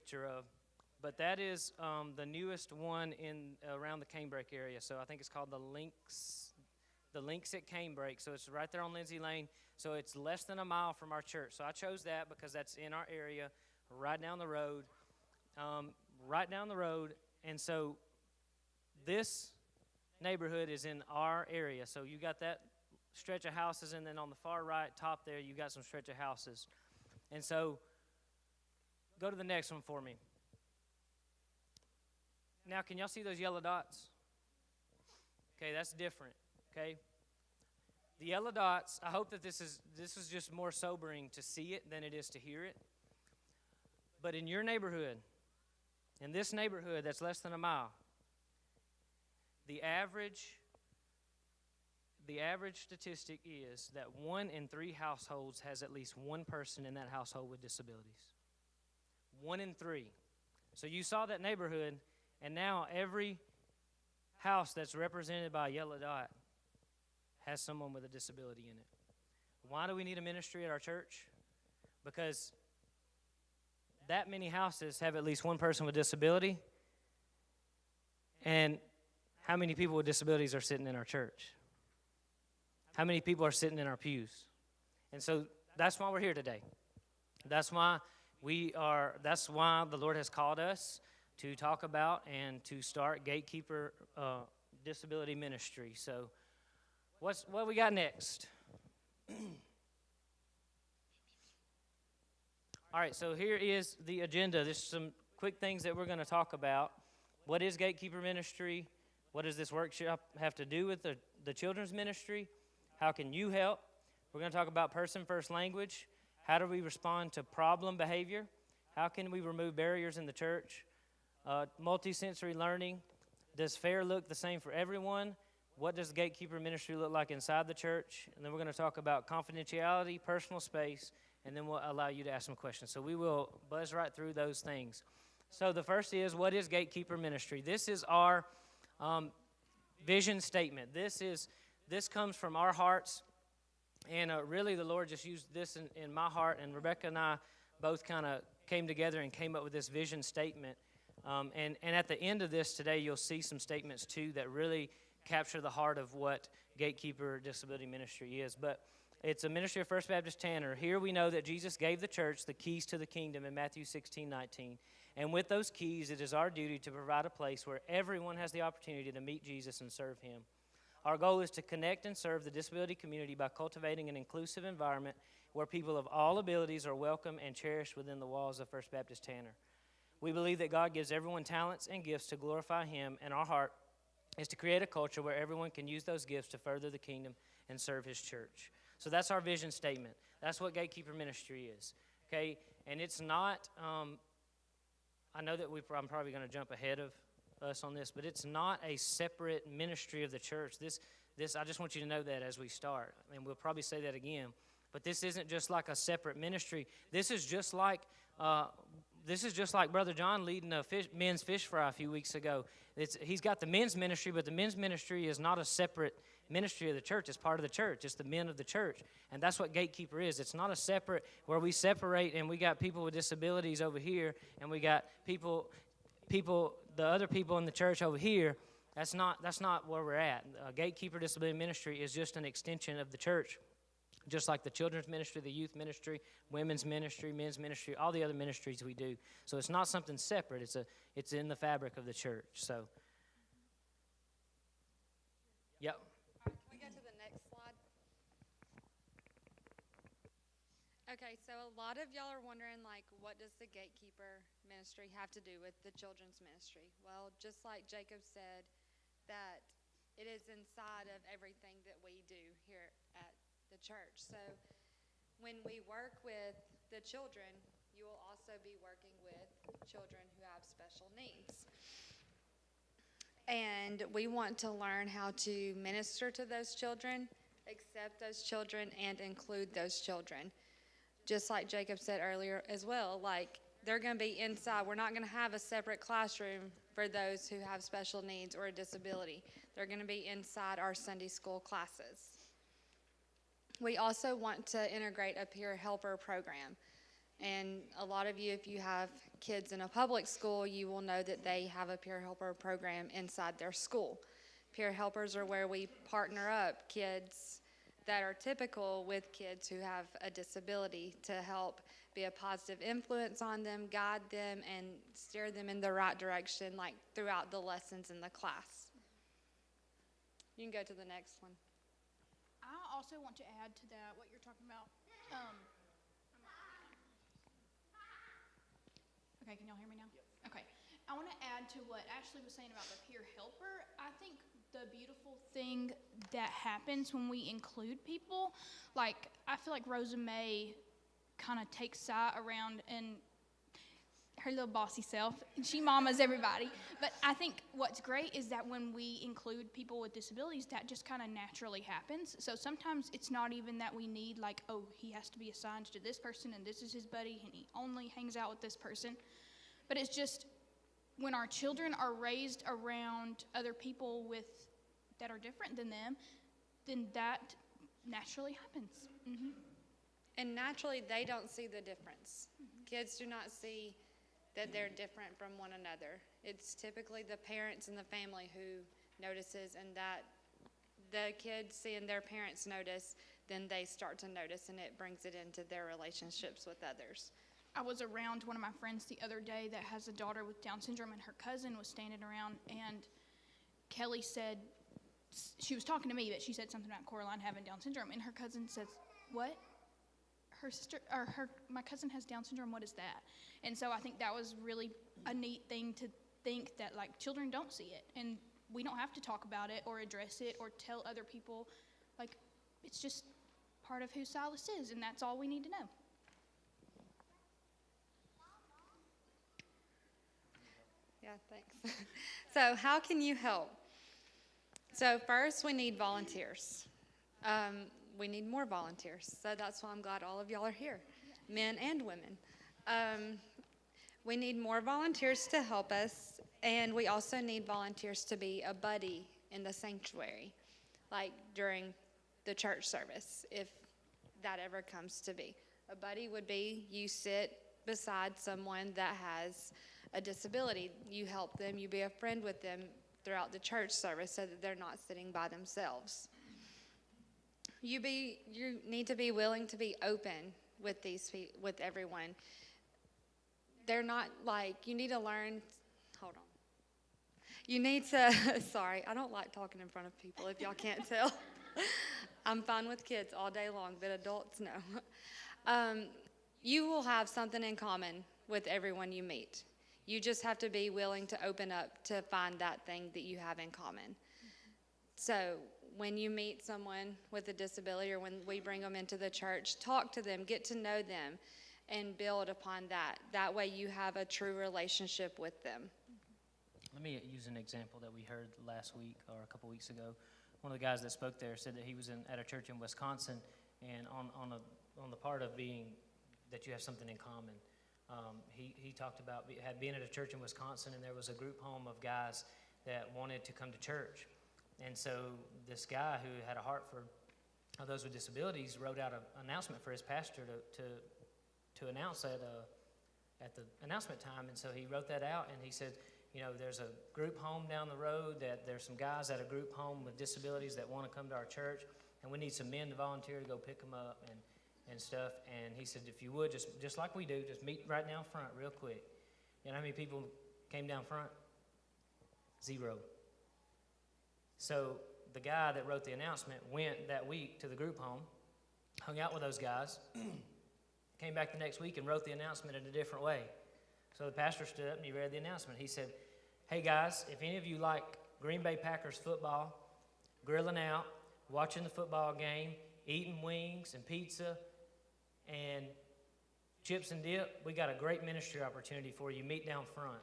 picture of. But that is the newest one in around the Canebrake area. So I think it's called the Links at Canebrake. So it's right there on Lindsay Lane. So it's less than a mile from our church. So I chose that because that's in our area, right down the road. Right down the road. And so this neighborhood is in our area. So you got that stretch of houses, and then on the far right top there, you got some stretch of houses. And so go to the next one for me. Now, can y'all see those yellow dots? Okay, that's different, okay? The yellow dots, I hope that this is just more sobering to see it than it is to hear it. But in your neighborhood, in this neighborhood that's less than a mile, the average statistic is that 1 in 3 households has at least one person in that household with disabilities. 1 in 3. So you saw that neighborhood, and now every house that's represented by a yellow dot has someone with a disability in it. Why do we need a ministry at our church? Because that many houses have at least one person with disability, and how many people with disabilities are sitting in our church? How many people are sitting in our pews? And so that's why we're here today. That's why the Lord has called us to talk about and to start Gatekeeper Disability Ministry. So what we got next? All right, so here is the agenda. There's some quick things that we're going to talk about. What is Gatekeeper Ministry? What does this workshop have to do with the children's ministry? How can you help? We're going to talk about person-first language. How do we respond to problem behavior? How can we remove barriers in the church? Multisensory learning. Does fair look the same for everyone? What does the Gatekeeper Ministry look like inside the church? And then we're going to talk about confidentiality, personal space, and then we'll allow you to ask some questions. So we will buzz right through those things. So the first is, what is Gatekeeper Ministry? This is our vision statement. This comes from our hearts, and really the Lord just used this in my heart, and Rebecca and I both kind of came together and came up with this vision statement. And at the end of this today, you'll see some statements too that really capture the heart of what Gatekeeper Disability Ministry is. But it's a ministry of First Baptist Tanner. Here we know that Jesus gave the church the keys to the kingdom in Matthew 16:19. And with those keys, it is our duty to provide a place where everyone has the opportunity to meet Jesus and serve him. Our goal is to connect and serve the disability community by cultivating an inclusive environment where people of all abilities are welcome and cherished within the walls of First Baptist Tanner. We believe that God gives everyone talents and gifts to glorify him, and our heart is to create a culture where everyone can use those gifts to further the kingdom and serve his church. So that's our vision statement. That's what Gatekeeper Ministry is, okay? And it's not, I know that I'm probably going to jump ahead of us on this, but it's not a separate ministry of the church. This I just want you to know that as we start, and we'll probably say that again. But this isn't just like a separate ministry. This is just like Brother John leading a men's fish fry a few weeks ago. He's got the men's ministry, but the men's ministry is not a separate ministry of the church. It's part of the church. It's the men of the church. And that's what Gatekeeper is. It's not a separate where we separate and we got people with disabilities over here and we got people, the other people in the church over here. That's not where we're at. Gatekeeper Disability Ministry is just an extension of the church. Just like the children's ministry, the youth ministry, women's ministry, men's ministry, all the other ministries we do. So it's not something separate. It's in the fabric of the church. So, yep. All right, can we go to the next slide? Okay, so a lot of y'all are wondering, like, what does the Gatekeeper Ministry have to do with the children's ministry? Well, just like Jacob said, that it is inside of everything that we do here at the church. So when we work with the children, you will also be working with children who have special needs. And we want to learn how to minister to those children, accept those children, and include those children. Just like Jacob said earlier as well, like they're going to be inside. We're not going to have a separate classroom for those who have special needs or a disability. They're going to be inside our Sunday school classes. We also want to integrate a peer helper program. And a lot of you, if you have kids in a public school, you will know that they have a peer helper program inside their school. Peer helpers are where we partner up kids that are typical with kids who have a disability to help be a positive influence on them, guide them, and steer them in the right direction, like throughout the lessons in the class. You can go to the next one. I also want to add to that what you're talking about. Okay, can y'all hear me now? Yep. Okay. I want to add to what Ashley was saying about the peer helper. I think the beautiful thing that happens when we include people, like I feel like Rosa May kind of takes Sai around and her little bossy self. She mamas everybody. But I think what's great is that when we include people with disabilities, that just kind of naturally happens. So sometimes it's not even that we need like, oh, he has to be assigned to this person and this is his buddy and he only hangs out with this person. But it's just when our children are raised around other people that are different than them, then that naturally happens. Mm-hmm. And naturally, they don't see the difference. Mm-hmm. Kids do not see that they're different from one another. It's typically the parents and the family who notices, and that the kids seeing their parents notice, then they start to notice, and it brings it into their relationships with others. I was around one of my friends the other day that has a daughter with Down syndrome, and her cousin was standing around, and Kelly said, she was talking to me, but she said something about Coraline having Down syndrome, and her cousin says, what? My cousin has Down syndrome, what is that? And so I think that was really a neat thing to think that, like, children don't see it, and we don't have to talk about it or address it or tell other people. Like, it's just part of who Silas is, and that's all we need to know. Yeah, thanks. So how can you help? So first, we need volunteers. We need more volunteers. So that's why I'm glad all of y'all are here, men and women. We need more volunteers to help us, and we also need volunteers to be a buddy in the sanctuary, like during the church service, if that ever comes to be. A buddy would be you sit beside someone that has a disability. You help them, you be a friend with them throughout the church service so that they're not sitting by themselves. You need to be willing to be open with everyone. They're not like, you need to learn, hold on. You need to, sorry, I don't like talking in front of people if y'all can't tell. I'm fine with kids all day long, but adults, no. You will have something in common with everyone you meet. You just have to be willing to open up to find that thing that you have in common. So when you meet someone with a disability or when we bring them into the church, talk to them, get to know them, and build upon that. That way you have a true relationship with them. Let me use an example that we heard last week or a couple weeks ago. One of the guys that spoke there said that he was at a church in Wisconsin, and on the part of being that you have something in common, he talked about being at a church in Wisconsin, and there was a group home of guys that wanted to come to church. And so this guy who had a heart for those with disabilities wrote out an announcement for his pastor to announce at the announcement time. And so he wrote that out, and he said, you know, there's a group home down the road, that there's some guys at a group home with disabilities that want to come to our church, and we need some men to volunteer to go pick them up and stuff. And he said, if you would, just like we do, just meet right down front real quick. You know how many people came down front? 0. So the guy that wrote the announcement went that week to the group home, hung out with those guys, came back the next week and wrote the announcement in a different way. So the pastor stood up and he read the announcement. He said, hey guys, if any of you like Green Bay Packers football, grilling out, watching the football game, eating wings and pizza and chips and dip, we got a great ministry opportunity for you. Meet down front.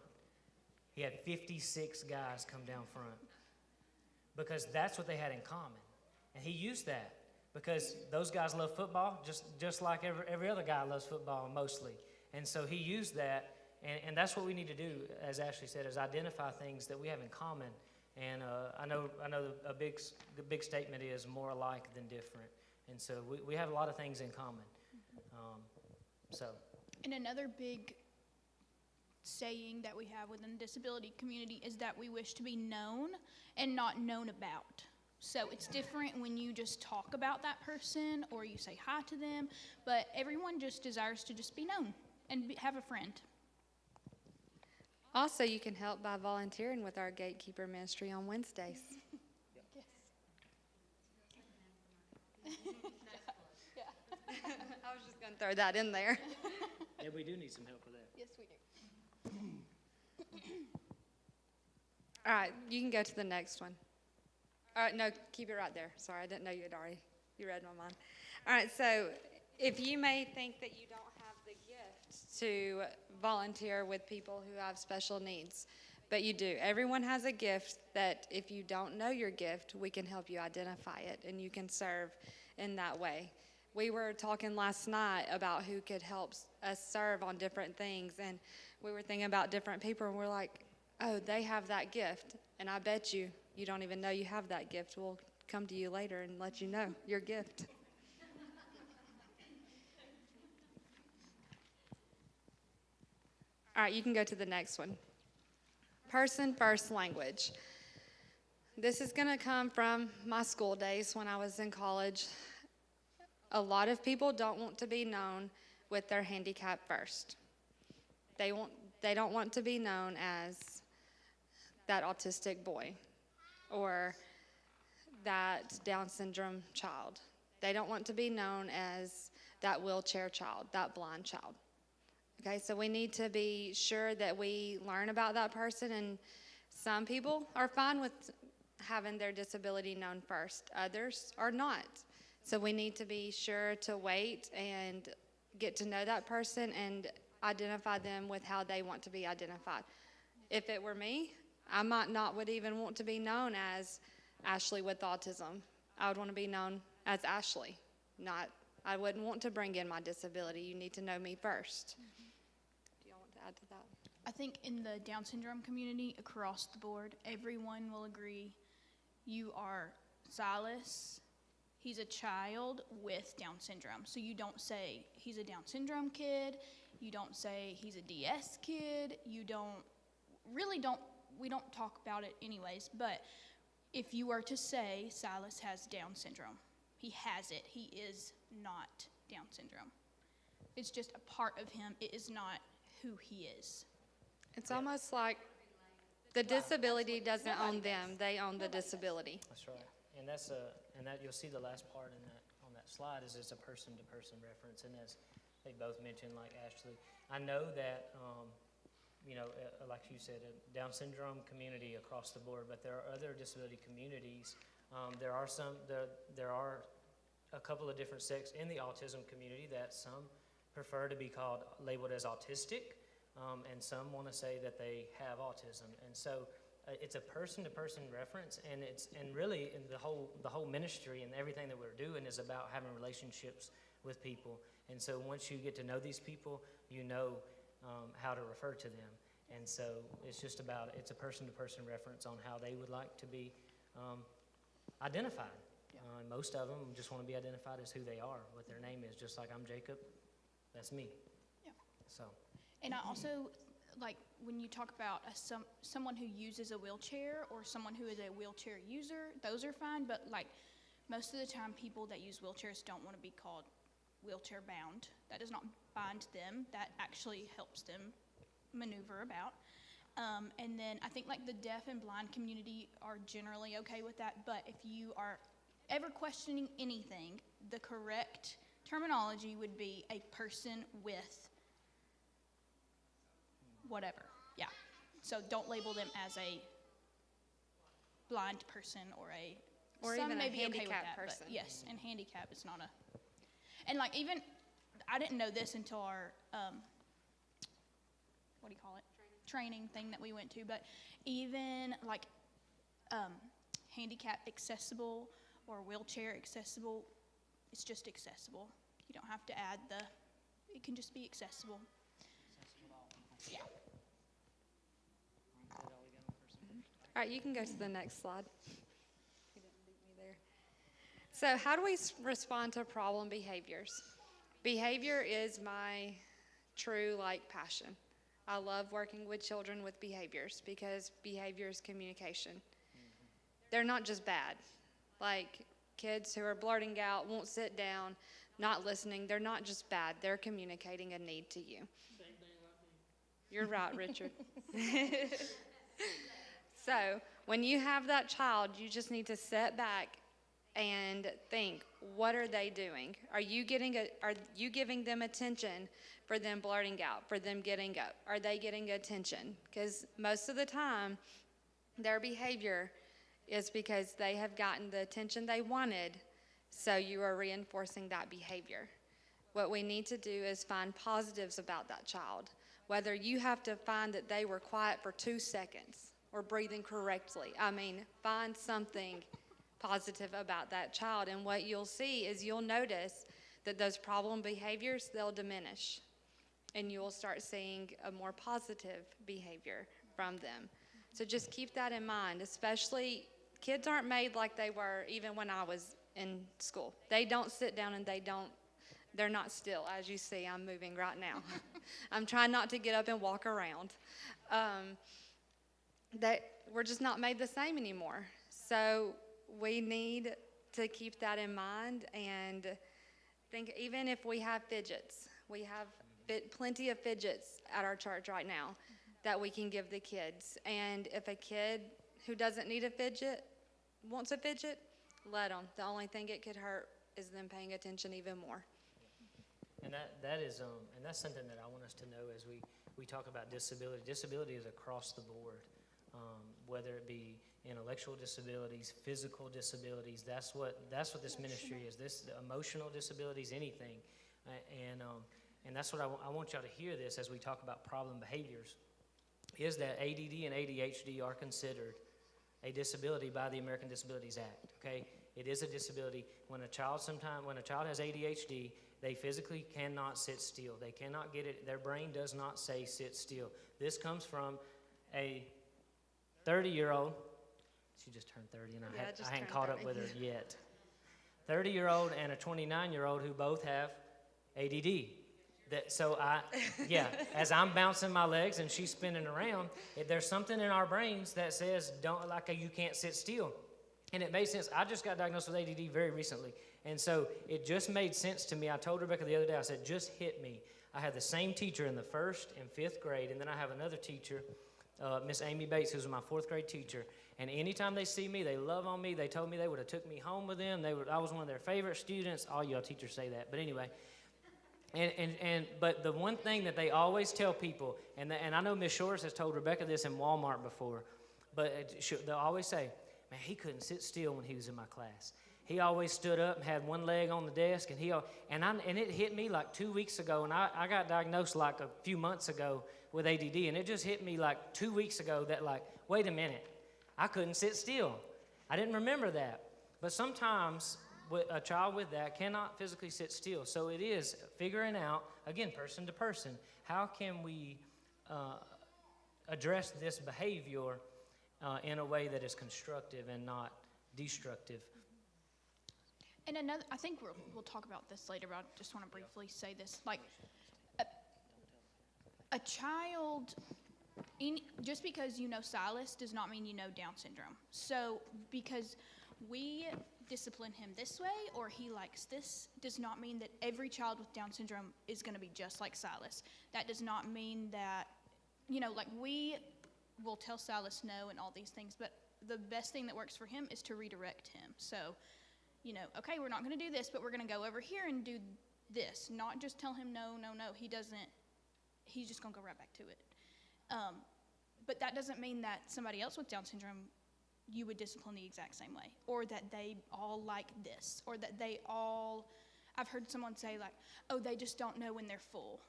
He had 56 guys come down front because that's what they had in common. And he used that because those guys love football just like every other guy loves football mostly. And so he used that, and that's what we need to do, as Ashley said, is identify things that we have in common. And I know the big statement is more alike than different. And so we have a lot of things in common. And another big saying that we have within the disability community is that we wish to be known and not known about. So it's different when you just talk about that person or you say hi to them, but everyone just desires to just be known and have a friend. Also, you can help by volunteering with our Gatekeeper ministry on Wednesdays. I was just going to throw that in there. Yeah, we do need some help with that. Yes, we do. All right, you can go to the next one. All right, no, keep it right there. Sorry, I didn't know you read my mind. All right, so if you may think that you don't have the gift to volunteer with people who have special needs, but you do. Everyone has a gift that if you don't know your gift, we can help you identify it, and you can serve in that way. We were talking last night about who could help us serve on different things, and we were thinking about different people, and we're like, oh, they have that gift, and I bet you don't even know you have that gift. We'll come to you later and let you know your gift. All right, you can go to the next one. Person first language. This is going to come from my school days when I was in college. A lot of people don't want to be known with their handicap first. They don't want to be known as that autistic boy or that Down syndrome child. They don't want to be known as that wheelchair child, that blind child. Okay, so we need to be sure that we learn about that person, and some people are fine with having their disability known first. Others are not. So we need to be sure to wait and get to know that person and identify them with how they want to be identified. If it were me, I might not would even want to be known as Ashley with autism. I would want to be known as Ashley. I wouldn't want to bring in my disability. You need to know me first. Do y'all want to add to that? I think in the Down syndrome community across the board, everyone will agree you are Silas. He's a child with Down syndrome. So you don't say he's a Down syndrome kid. You don't say he's a DS kid. We don't talk about it anyways. But if you were to say Silas has Down syndrome, he has it. He is not Down syndrome. It's just a part of him. It is not who he is. It's almost like the disability doesn't own them. They own the disability. That's right. And that you'll see the last part on that slide is it's a person-to-person reference, and as they both mentioned, like Ashley, I know that like you said, a Down syndrome community across the board, but there are other disability communities. There are a couple of different sects in the autism community that some prefer to be labeled as autistic, and some want to say that they have autism, and so. It's a person-to-person reference, and really in the whole ministry and everything that we're doing is about having relationships with people. And so once you get to know these people, you know how to refer to them. And so it's a person-to-person reference on how they would like to be identified. Yeah. Most of them just want to be identified as who they are, what their name is. Just like I'm Jacob, that's me. Yeah. So. And I also. Like when you talk about someone who uses a wheelchair or someone who is a wheelchair user, those are fine, but like most of the time people that use wheelchairs don't want to be called wheelchair bound. That does not bind them. That actually helps them maneuver about. And then I think like the deaf and blind community are generally okay with that, but if you are ever questioning anything, the correct terminology would be a person with whatever, yeah. So don't label them as a blind person or even may a be okay with handicapped that, person. But yes, and handicap is not and like even, I didn't know this until our, training thing that we went to, but even like handicap accessible or wheelchair accessible, it's just accessible. You don't have to add it can just be accessible. Yeah. All right, you can go to the next slide. You didn't beat me there. So how do we respond to problem behaviors? Behavior is my true like passion. I love working with children with behaviors because behavior is communication. They're not just bad. Like kids who are blurting out, won't sit down, not listening, they're not just bad. They're communicating a need to you. You're right, Richard. So when you have that child, you just need to sit back and think, what are they doing? Are you giving them attention for them blurting out, for them getting up? Are they getting attention? Because most of the time, their behavior is because they have gotten the attention they wanted, so you are reinforcing that behavior. What we need to do is find positives about that child. Whether you have to find that they were quiet for 2 seconds or breathing correctly. Find something positive about that child. And what you'll see is you'll notice that those problem behaviors, they'll diminish. And you'll start seeing a more positive behavior from them. So just keep that in mind, especially kids aren't made like they were even when I was in school. They don't sit down and they're not still. As you see, I'm moving right now. I'm trying not to get up and walk around. We're just not made the same anymore. So we need to keep that in mind and think, even if we have fidgets, we have plenty of fidgets at our church right now that we can give the kids. And if a kid who doesn't need a fidget wants a fidget, let them. The only thing it could hurt is them paying attention even more. And that is and that's something that I want us to know as we talk about disability. Disability is across the board, whether it be intellectual disabilities, physical disabilities. That's what this ministry is. This emotional disabilities, anything, and that's what I want y'all to hear this as we talk about problem behaviors. Is that ADD and ADHD are considered a disability by the American Disabilities Act? Okay, it is a disability. When a child has ADHD, they physically cannot sit still. They cannot get it. Their brain does not say sit still. This comes from a 30-year-old. She just turned 30, and I hadn't caught up with her yet. 30-year-old and a 29-year-old who both have ADD. As I'm bouncing my legs and she's spinning around, there's something in our brains that says you can't sit still. And it made sense. I just got diagnosed with ADD very recently. And so it just made sense to me. I told Rebecca the other day, I said, just hit me. I had the same teacher in the 1st and 5th grade, and then I have another teacher, Miss Amy Bates, who's my 4th grade teacher. And anytime they see me, they love on me. They told me they would have took me home with them. I was one of their favorite students. All y'all teachers say that. But anyway, but the one thing that they always tell people, and I know Miss Shores has told Rebecca this in Walmart before, but they'll always say, man, he couldn't sit still when he was in my class. He always stood up and had one leg on the desk, and it hit me like 2 weeks ago, and I got diagnosed like a few months ago with ADD, and it just hit me like 2 weeks ago that wait a minute, I couldn't sit still. I didn't remember that. But sometimes a child with that cannot physically sit still. So it is figuring out, again, person to person, how can we address this behavior in a way that is constructive and not destructive. And I think we'll talk about this later, but I just want to briefly say this. Like, a child, just because you know Silas does not mean you know Down syndrome. So because we discipline him this way or he likes this does not mean that every child with Down syndrome is going to be just like Silas. That does not mean that, like we will tell Silas no and all these things, but the best thing that works for him is to redirect him. So, okay, we're not going to do this, but we're going to go over here and do this. Not just tell him no. He's just going to go right back to it. But that doesn't mean that somebody else with Down syndrome you would discipline the exact same way, or that they all like this, or that I've heard someone say they just don't know when they're full.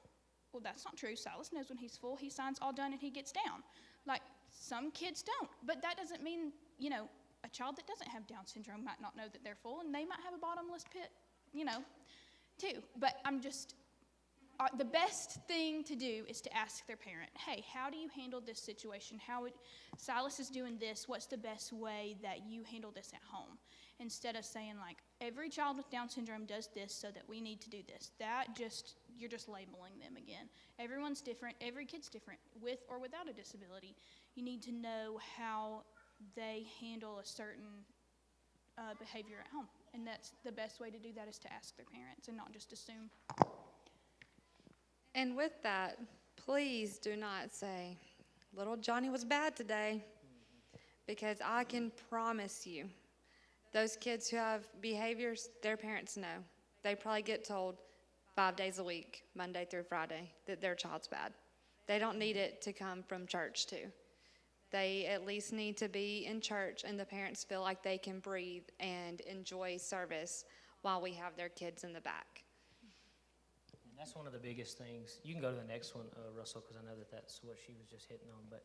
Well, that's not true. Silas knows when he's full. He signs all done and he gets down. Some kids don't, but that doesn't mean, a child that doesn't have Down syndrome might not know that they're full, and they might have a bottomless pit, too. But the best thing to do is to ask their parent, hey, how do you handle this situation? Silas is doing this. What's the best way that you handle this at home? Instead of saying, every child with Down syndrome does this, so that we need to do this. That just you're just labeling them again. Everyone's different. Every kid's different, with or without a disability. You need to know how they handle a certain behavior at home. And that's the best way to do that, is to ask their parents and not just assume. And with that, please do not say, little Johnny was bad today, because I can promise you, those kids who have behaviors, their parents know. They probably get told 5 days a week, Monday through Friday, that their child's bad. They don't need it to come from church too. They at least need to be in church and the parents feel like they can breathe and enjoy service while we have their kids in the back. And that's one of the biggest things. You can go to the next one, Russell, because I know that that's what she was just hitting on. But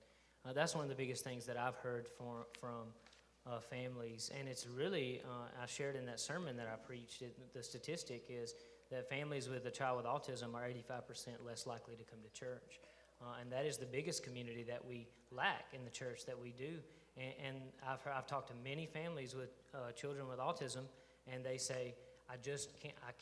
that's one of the biggest things that I've heard from families. And it's really, I shared in that sermon that I preached, the statistic is that families with a child with autism are 85% less likely to come to church. And that is the biggest community that we lack in the church that we do. And I've talked to many families with children with autism, and they say, I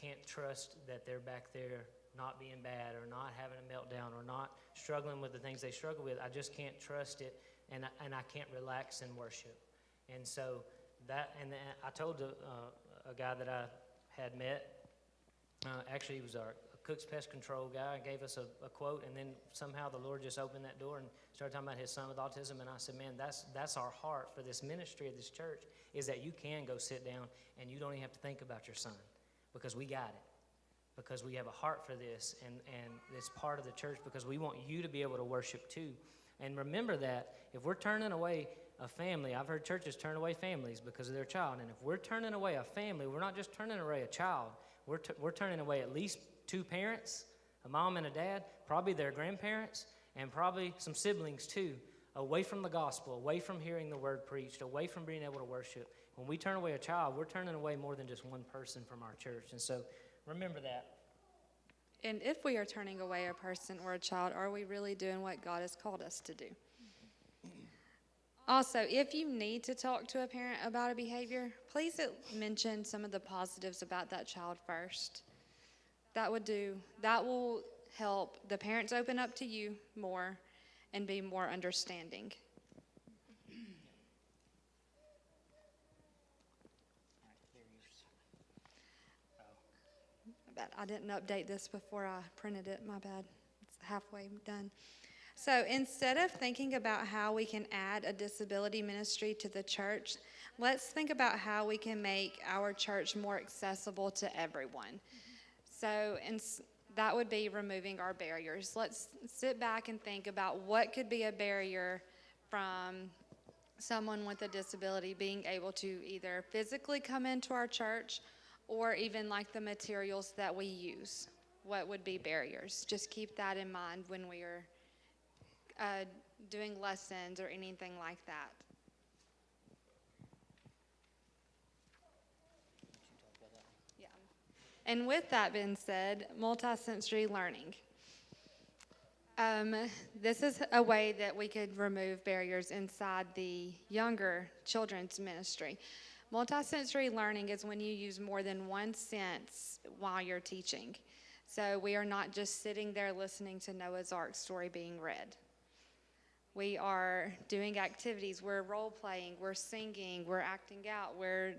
can't trust that they're back there not being bad or not having a meltdown or not struggling with the things they struggle with. I just can't trust it, and I can't relax in worship. And so I told a guy that I had met, actually he was our Cook's Pest Control guy, gave us a quote, and then somehow the Lord just opened that door and started talking about his son with autism. And I said, man, that's our heart for this ministry of this church, is that you can go sit down and you don't even have to think about your son, because we got it, because we have a heart for this, and it's part of the church, because we want you to be able to worship too. And remember that if we're turning away a family, I've heard churches turn away families because of their child, and if we're turning away a family, we're not just turning away a child, we're turning away at least 2 parents, a mom and a dad, probably their grandparents, and probably some siblings too, away from the gospel, away from hearing the word preached, away from being able to worship. When we turn away a child, we're turning away more than just one person from our church. And so remember that. And if we are turning away a person or a child, are we really doing what God has called us to do? Also, if you need to talk to a parent about a behavior, please mention some of the positives about that child first. That will help the parents open up to you more and be more understanding. I didn't update this before I printed it, my bad. It's halfway done. So instead of thinking about how we can add a disability ministry to the church, let's think about how we can make our church more accessible to everyone. So that would be removing our barriers. Let's sit back and think about what could be a barrier from someone with a disability being able to either physically come into our church, or even like the materials that we use. What would be barriers? Just keep that in mind when we are doing lessons or anything like that. Yeah. And with that being said, multisensory learning. This is a way that we could remove barriers inside the younger children's ministry. Multisensory learning is when you use more than one sense while you're teaching. So we are not just sitting there listening to Noah's Ark story being read. We are doing activities, we're role-playing, we're singing, we're acting out, we're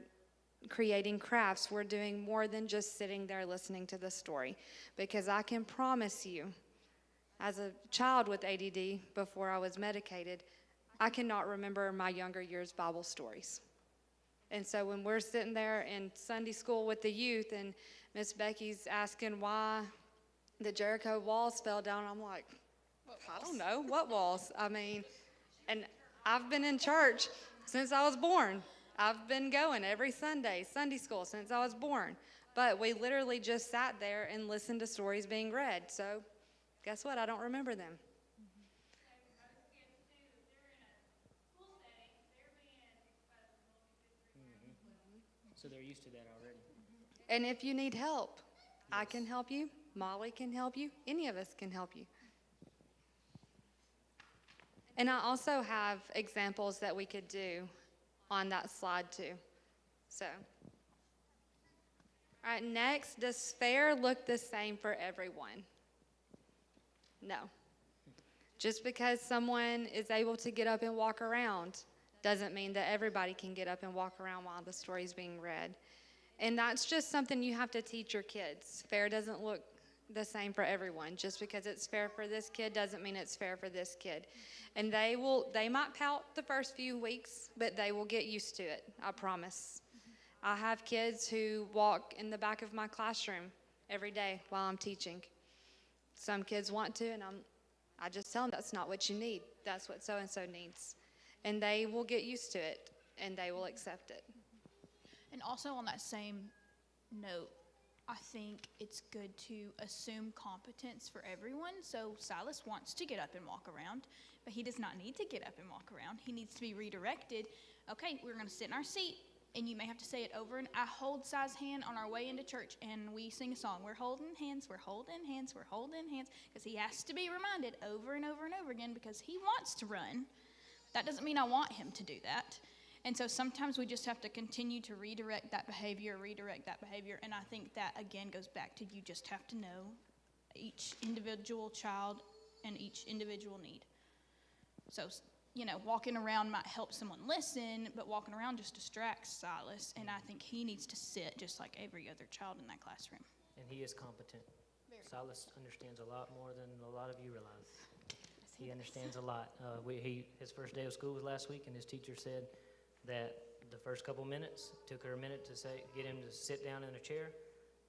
creating crafts. We're doing more than just sitting there listening to the story. Because I can promise you, as a child with ADD before I was medicated, I cannot remember my younger years' Bible stories. And so when we're sitting there in Sunday school with the youth and Miss Becky's asking why the Jericho walls fell down, I'm like, I don't know, what walls? I mean, and I've been in church since I was born. I've been going every Sunday school since I was born. But we literally just sat there and listened to stories being read. So guess what? I don't remember them. So they're used to that already. And if you need help, yes, I can help you. Molly can help you. Any of us can help you. And I also have examples that we could do on that slide too. So All right, next, does fair look the same for everyone? No. Just because someone is able to get up and walk around doesn't mean that everybody can get up and walk around while the story's being read. And that's just something you have to teach your kids. Fair doesn't look the same for everyone. Just because it's fair for this kid doesn't mean it's fair for this kid. And they might pout the first few weeks, but they will get used to it, I promise. I have kids who walk in the back of my classroom every day while I'm teaching. Some kids want to, and I just tell them that's not what you need. That's what so-and-so needs. And they will get used to it, and they will accept it. And also on that same note, I think it's good to assume competence for everyone. So Silas wants to get up and walk around, but he does not need to get up and walk around. He needs to be redirected. Okay, we're going to sit in our seat, and you may have to say it over. And I hold Si's hand on our way into church, and we sing a song. We're holding hands, we're holding hands, we're holding hands, because he has to be reminded over and over and over again because he wants to run. That doesn't mean I want him to do that. And so sometimes we just have to continue to redirect that behavior. And I think that, again, goes back to you just have to know each individual child and each individual need. So, walking around might help someone listen, but walking around just distracts Silas. And I think he needs to sit just like every other child in that classroom. And he is competent. Silas understands a lot more than a lot of you realize. He understands a lot. His first day of school was last week, and his teacher said that the first couple minutes took her a minute to get him to sit down in a chair,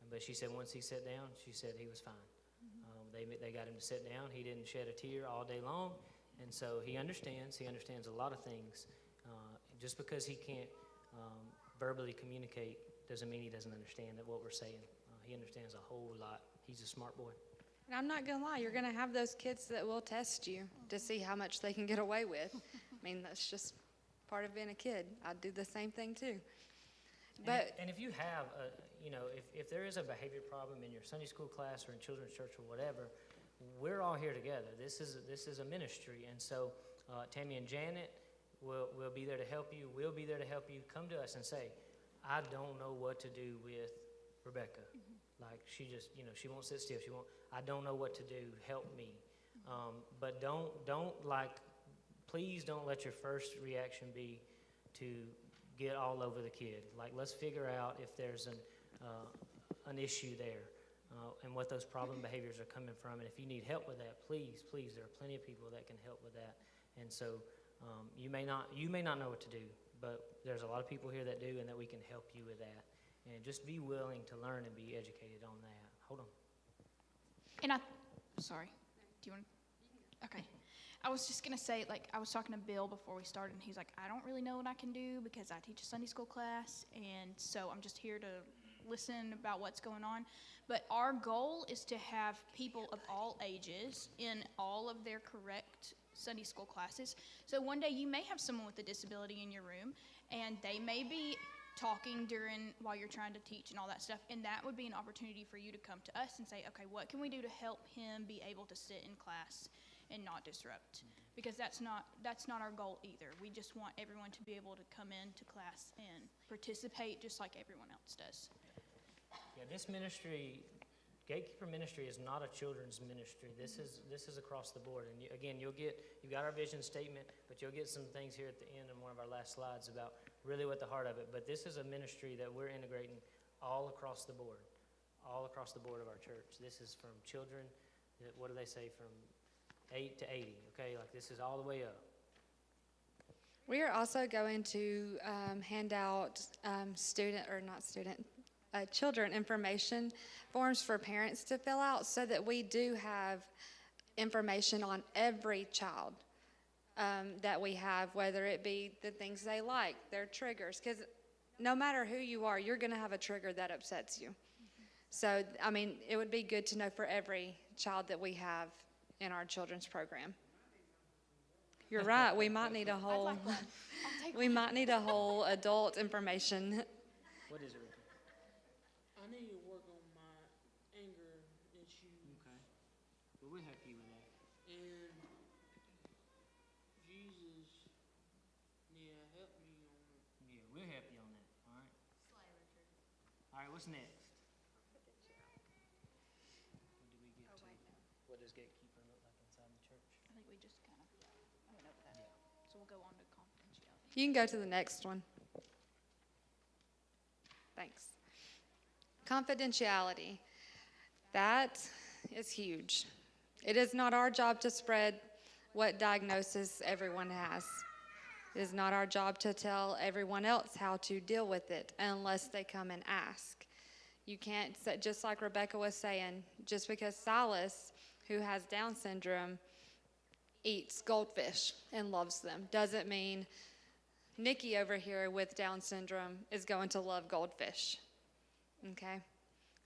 but she said once he sat down, she said he was fine. They got him to sit down. He didn't shed a tear all day long, and so he understands a lot of things. Just because he can't verbally communicate doesn't mean he doesn't understand what we're saying. He understands a whole lot. He's a smart boy. And I'm not going to lie, you're going to have those kids that will test you to see how much they can get away with. I mean, that's just part of being a kid. I'd do the same thing too. But and if you have if there is a behavior problem in your Sunday school class or in children's church or whatever, we're all here together. This is a ministry, and so Tammy and Janet will be there to help you. We'll be there to help you. Come to us and say, I don't know what to do with Rebecca. Like she just she won't sit still. I don't know what to do. Help me. But please don't let your first reaction be to get all over the kid. Like, let's figure out if there's an issue there and what those problem behaviors are coming from. And if you need help with that, please, there are plenty of people that can help with that. And so you may not know what to do, but there's a lot of people here that do, and that we can help you with that. And just be willing to learn and be educated on that. Hold on. And sorry, do you want to? Okay. I was just going to say, I was talking to Bill before we started, and he's like, I don't really know what I can do because I teach a Sunday school class, and so I'm just here to listen about what's going on. But our goal is to have people of all ages in all of their correct Sunday school classes. So one day you may have someone with a disability in your room, and they may be talking while you're trying to teach and all that stuff, and that would be an opportunity for you to come to us and say, okay, what can we do to help him be able to sit in class and not disrupt? Because that's not our goal either. We just want everyone to be able to come into class and participate just like everyone else does. Yeah, this ministry, Gatekeeper Ministry, is not a children's ministry. This is across the board. And you've got our vision statement, but you'll get some things here at the end in one of our last slides about really what the heart of it. But this is a ministry that we're integrating all across the board of our church. This is from children, what do they say, from 8 to 80, okay? Like, this is all the way up. we are also going to hand out children information forms for parents to fill out so that we do have information on every child that we have, whether it be the things they like, their triggers, because no matter who you are, you're going to have a trigger that upsets you. So, it would be good to know for every child that we have in our children's program. You're right. We might need a whole adult information. What is it, Ricky? I need to work on my anger issues. Okay. Well, we'll help you with that. And Jesus, help me on it. Yeah, we'll help you on that. All right. All right, what's next? gatekeeper look like inside the church? I think we just kind of went over that. So we'll go on to confidentiality. You can go to the next one. Thanks. Confidentiality. That is huge. It is not our job to spread what diagnosis everyone has. It is not our job to tell everyone else how to deal with it unless they come and ask. You can't, just like Rebecca was saying, just because Silas, who has Down syndrome, eats goldfish and loves them, doesn't mean Nikki over here with Down syndrome is going to love goldfish. Okay?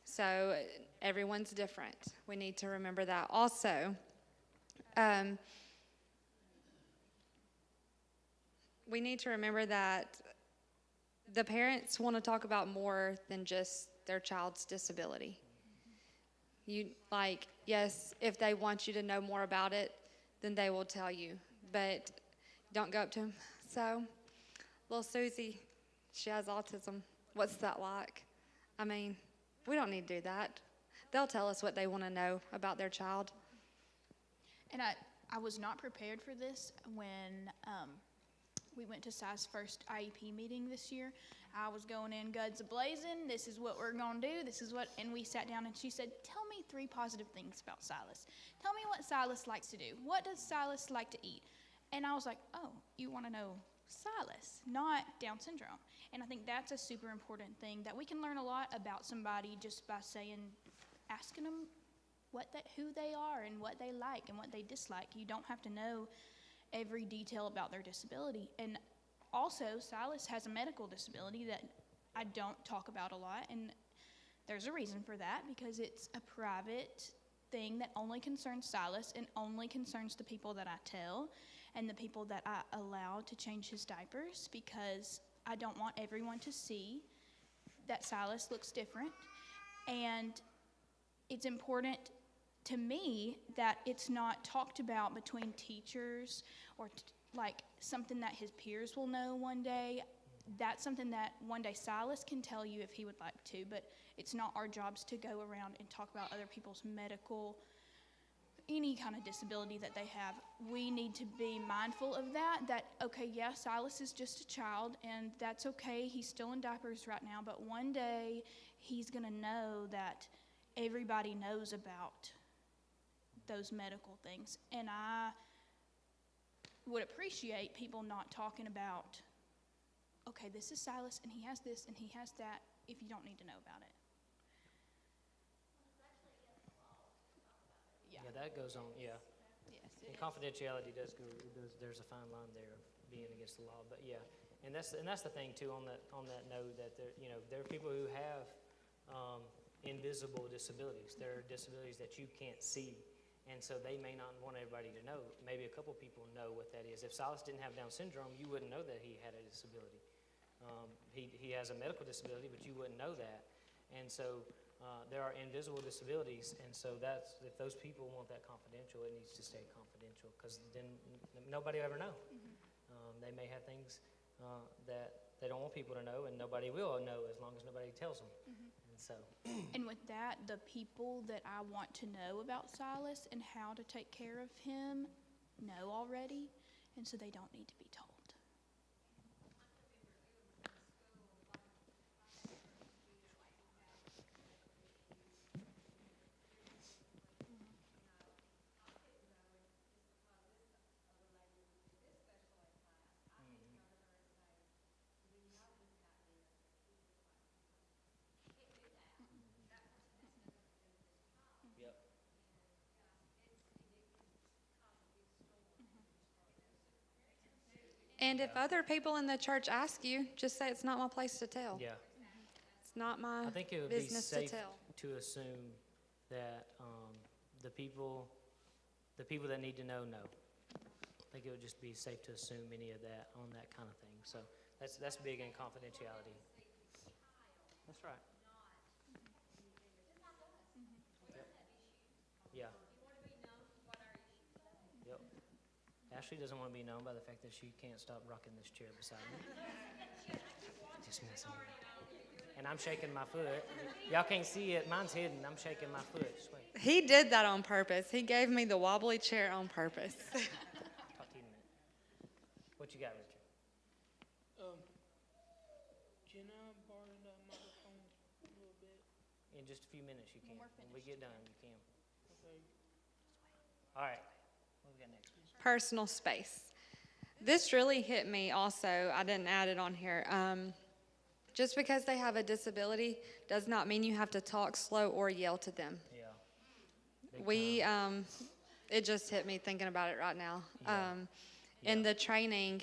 So everyone's different. We need to remember that. Also, we need to remember that the parents want to talk about more than just their child's disability. Yes, if they want you to know more about it, then they will tell you. But don't go up to them. So, little Susie, she has autism. What's that like? I mean, we don't need to do that. They'll tell us what they want to know about their child. And I was not prepared for this when we went to Si's first IEP meeting this year. I was going in guns a-blazing. This is what we're going to do. And we sat down and she said, tell me 3 positive things about Silas. Tell me what Silas likes to do. What does Silas like to eat? And I was like, oh, you want to know Silas, not Down syndrome. And I think that's a super important thing, that we can learn a lot about somebody just by asking them who they are and what they like and what they dislike. You don't have to know every detail about their disability. And also, Silas has a medical disability that I don't talk about a lot, and there's a reason for that, because it's a private thing that only concerns Silas and only concerns the people that I tell and the people that I allow to change his diapers, because I don't want everyone to see that Silas looks different. And it's important to me that it's not talked about between teachers or something that his peers will know one day. That's something that one day Silas can tell you if he would like to, but it's not our jobs to go around and talk about other people's medical, any kind of disability that they have. We need to be mindful of that, okay, yeah, Silas is just a child, and that's okay. He's still in diapers right now, but one day he's going to know that everybody knows about those medical things. And I would appreciate people not talking about, okay, this is Silas, and he has this, and he has that, if you don't need to know about it. Yeah, that goes on, yeah. Yes, And confidentiality does go, there's a fine line there of being against the law, but yeah. And that's the thing too, on that note, that there are people who have invisible disabilities. There are disabilities that you can't see, and so they may not want everybody to know. Maybe a couple people know what that is. If Silas didn't have Down syndrome, you wouldn't know that he had a disability. He has a medical disability, but you wouldn't know that. And so there are invisible disabilities, and so if those people want that confidential, it needs to stay confidential, because then nobody will ever know. They may have things that they don't want people to know, and nobody will know as long as nobody tells them. And so. And with that, the people that I want to know about Silas and how to take care of him know already, and so they don't need to be told. And if other people in the church ask you, just say it's not my place to tell. Yeah. It's not my I think it would be business safe to tell. to assume that the people that need to know. I think it would just be safe to assume any of that on that kind of thing. So that's big in confidentiality. That's right. Yep. Yeah. Yep. Ashley doesn't want to be known by the fact that she can't stop rocking this chair beside me. Just messing with her. and I'm shaking my foot. Y'all can't see it. Mine's hidden. I'm shaking my foot. Just wait. He did that on purpose. He gave me the wobbly chair on purpose. Talk to you in a minute. What you got, Richard? Can I borrow that microphone a little bit? In just a few minutes, you can. When we get done, you can. Okay. All right. What we got next? Personal space. This really hit me also. I didn't add it on here. Just because they have a disability does not mean you have to talk slow or yell to them. Yeah. Big time. It just hit me thinking about it right now. Yeah. In the training,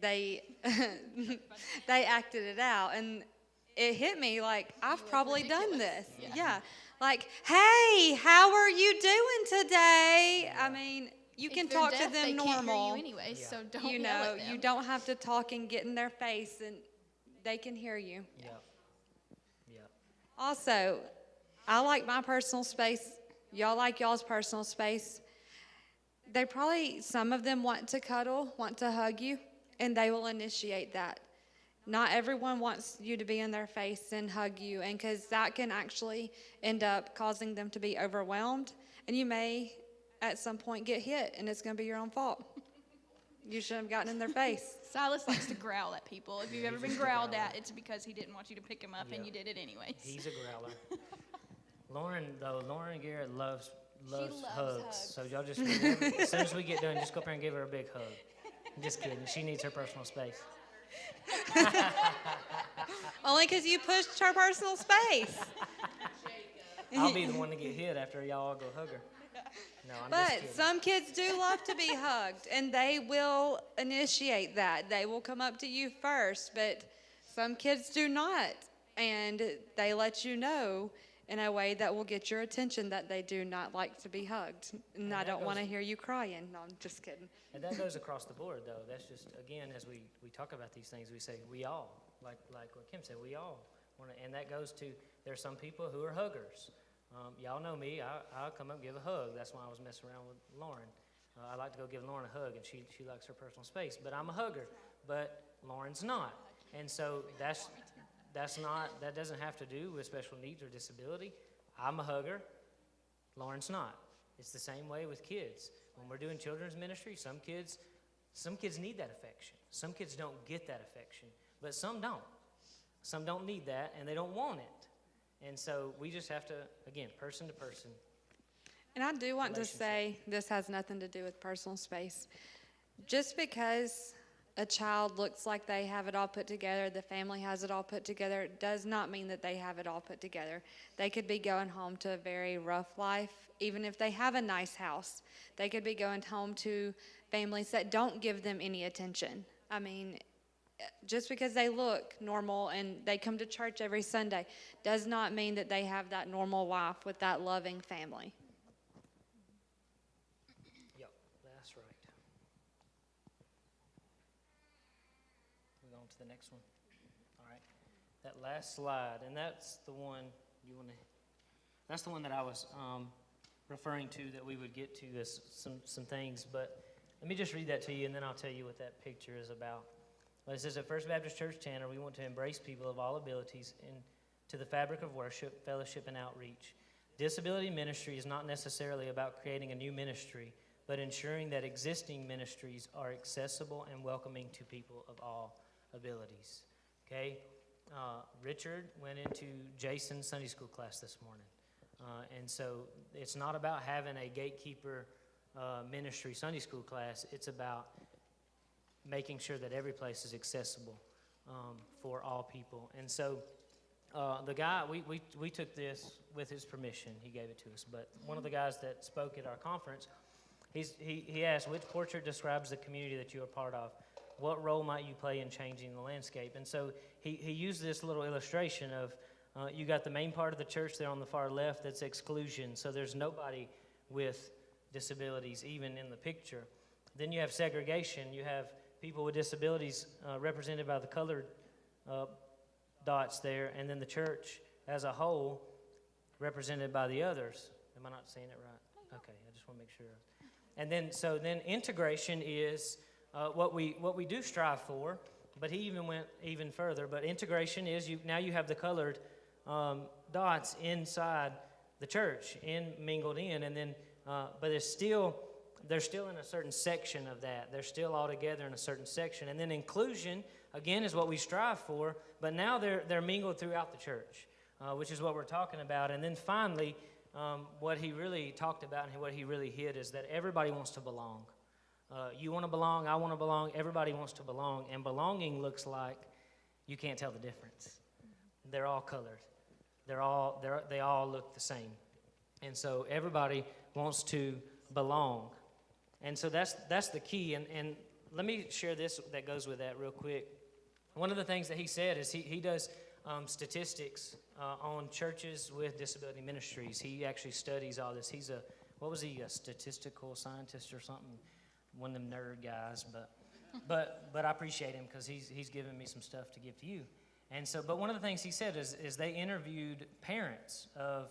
they they acted it out, and it hit me like I've probably done this. Yeah. Like, hey, how are you doing today? I mean, you can If they're talk deaf, to they them can't hear normal. you anyway, so don't You yell know, at them. you don't have to talk and get in their face, and they can hear you. Yeah. Yeah. Also, I like my personal space. Y'all like y'all's personal space. They probably, some of them want to cuddle, want to hug you, and they will initiate that. Not everyone wants you to be in their face and hug you, and because that can actually end up causing them to be overwhelmed, and you may at some point get hit, and it's going to be your own fault. You shouldn't have gotten in their face. Silas likes to growl at people. If you've ever been growled at, it's because he didn't want you to pick him up, and Yeah. you did it anyways. He's a growler. Lauren Garrett loves loves hugs. hugs. So y'all just, as soon as we get done, just go up there and give her a big hug. I'm just kidding. She needs her personal space. Only because you pushed her personal space. I'll be the one to get hit after y'all all go hug her. No, I'm just But kidding. some kids do love to be hugged, and they will initiate that. They will come up to you first, but some kids do not, and they let you know in a way that will get your attention that they do not like to be hugged. And I that don't want to goes- hear you crying. No, I'm just kidding. And that goes across the board, though. That's just, again, as we talk about these things, we say we all, like what Kim said, we all want to, and that goes to, there's some people who are huggers. Y'all know me, I'll come up and give a hug. That's why I was messing around with Lauren. I like to go give Lauren a hug, and she likes her personal space. But I'm a hugger, but Lauren's not. And so that doesn't have to do with special needs or disability. I'm a hugger, Lauren's not. It's the same way with kids. When we're doing children's ministry, some kids need that affection. Some kids don't get that affection, but some don't. Some don't need that, and they don't want it. And so we just have to, again, person to person. And I do want to Relationship. say this has nothing to do with personal space. Just because a child looks like they have it all put together, the family has it all put together, does not mean that they have it all put together. They could be going home to a very rough life, even if they have a nice house. They could be going home to families that don't give them any attention. I mean, just because they look normal and they come to church every Sunday does not mean that they have that normal life with that loving family. Yep, that's right. We're on to the next one. All right. That last slide, and that's the one you want to, that's the one that I was referring to that we would get to as some things, but let me just read that to you, and then I'll tell you what that picture is about. Well, it says, at First Baptist Church Tanner, we want to embrace people of all abilities into the fabric of worship, fellowship, and outreach. Disability ministry is not necessarily about creating a new ministry, but ensuring that existing ministries are accessible and welcoming to people of all abilities. Okay? Richard went into Jason's Sunday school class this morning. And so it's not about having a Gatekeeper ministry Sunday school class. It's about making sure that every place is accessible for all people. And so the guy, we took this with his permission. He gave it to us. But one of the guys that spoke at our conference, he asked, which portrait describes the community that you are part of? What role might you play in changing the landscape? And so he used this little illustration of, you got the main part of the church there on the far left that's exclusion. So there's nobody with disabilities even in the picture. Then you have segregation. You have people with disabilities represented by the colored dots there, and then the church as a whole represented by the others. Am I not saying it right? Okay, I just want to make sure. And then, so then integration is what we do strive for but he even went even further. But integration is now you have the colored dots inside the church, mingled in, and then but they're still in a certain section of that. They're still all together in a certain section. And then inclusion, again, is what we strive for, but now they're mingled throughout the church, which is what we're talking about. And then finally, what he really talked about and what he really hit is that everybody wants to belong. You want to belong, I want to belong, everybody wants to belong. And belonging looks like you can't tell the difference. They're all colored. They all look the same. And so everybody wants to belong. And so that's the key. And let me share this that goes with that real quick. One of the things that he said is he does statistics on churches with disability ministries. He actually studies all this. He's a statistical scientist or something? One of them nerd guys, but I appreciate him because he's given me some stuff to give to you. And so, but one of the things he said is they interviewed parents of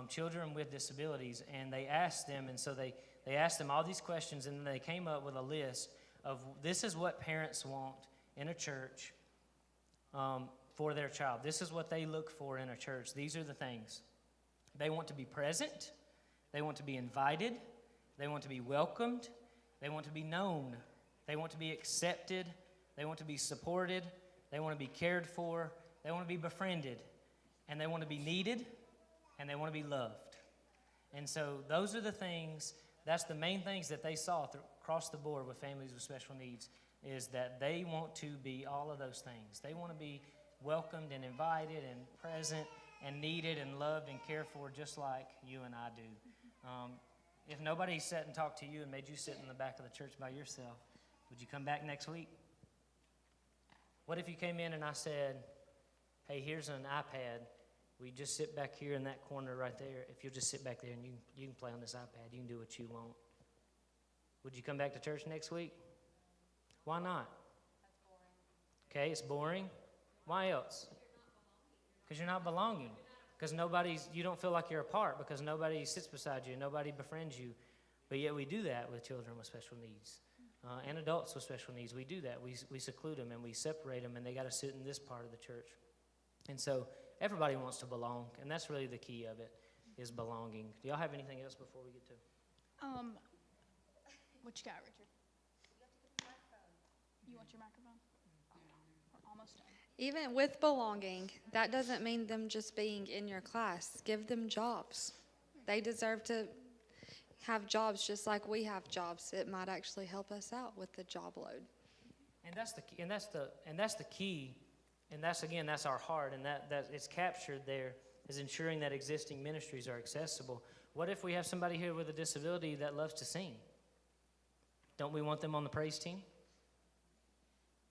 children with disabilities, and they asked them, and so they asked them all these questions, and then they came up with a list of this is what parents want in a church for their child. This is what they look for in a church. These are the things. They want to be present. They want to be invited. They want to be welcomed. They want to be known. They want to be accepted. They want to be supported. They want to be cared for. They want to be befriended. And they want to be needed. And they want to be loved. And so those are the things, that's the main things that they saw across the board with families with special needs, is that they want to be all of those things. They want to be welcomed and invited and present and needed and loved and cared for just like you and I do. If nobody sat and talked to you and made you sit in the back of the church by yourself, would you come back next week? What if you came in and I said, hey, here's an iPad. We just sit back here in that corner right there. If you'll just sit back there and you can play on this iPad, you can do what you want. Would you come back to church next week? Why not? That's boring. Okay, it's boring. Why else? Because you're not belonging. Because you don't feel like you're a part, because nobody sits beside you, nobody befriends you. But yet we do that with children with special needs and adults with special needs. We do that. We seclude them and we separate them, and they got to sit in this part of the church. And so everybody wants to belong, and that's really the key of it, is belonging. Do y'all have anything else before we get to? What you got, Richard? You want your microphone? We're almost done. Even with belonging, that doesn't mean them just being in your class. Give them jobs. They deserve to have jobs just like we have jobs. It might actually help us out with the job load. And that's the key. And that's the key. And that's our heart. And that it's captured there is ensuring that existing ministries are accessible. What if we have somebody here with a disability that loves to sing? Don't we want them on the praise team?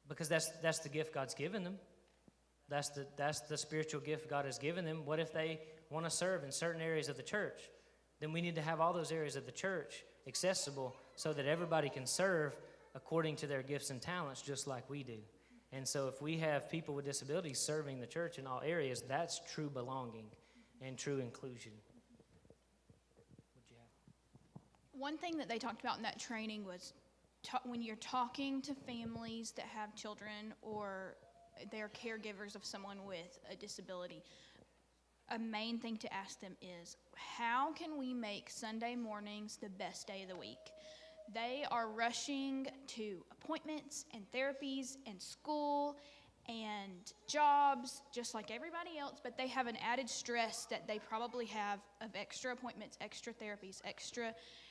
Because that's the gift God's given them. That's the spiritual gift God has given them. What if they want to serve in certain areas of the church? Then we need to have all those areas of the church accessible so that everybody can serve according to their gifts and talents just like we do. And so if we have people with disabilities serving the church in all areas, that's true belonging and true inclusion. What'd you have? One thing that they talked about in that training was when you're talking to families that have children or they're caregivers of someone with a disability, a main thing to ask them is, how can we make Sunday mornings the best day of the week? They are rushing to appointments and therapies and school and jobs just like everybody else, but they have an added stress that they probably have of extra appointments, extra therapies,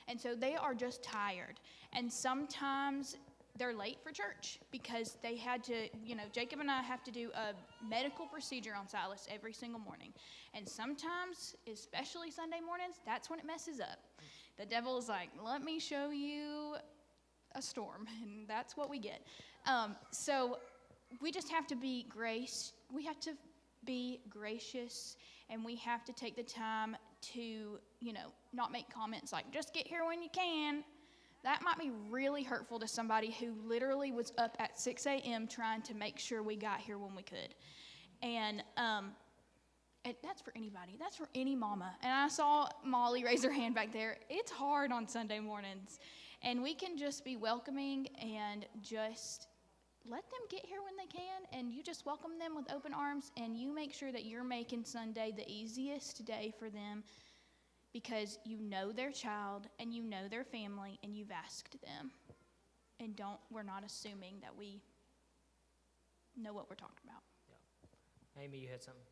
and so they are just tired. And sometimes they're late for church because they had to, Jacob and I have to do a medical procedure on Silas every single morning. And sometimes, especially Sunday mornings, that's when it messes up. The devil is like, let me show you a storm, and that's what we get. So we just have to be we have to be gracious, and we have to take the time to, not make comments like, just get here when you can. That might be really hurtful to somebody who literally was up at 6 a.m. trying to make sure we got here when we could. And that's for anybody. That's for any mama. And I saw Molly raise her hand back there. It's hard on Sunday mornings. And we can just be welcoming and just let them get here when they can, and you just welcome them with open arms, and you make sure that you're making Sunday the easiest day for them because you know their child and you know their family and you've asked them. And we're not assuming that we know what we're talking about. Yeah. Amy, you had something?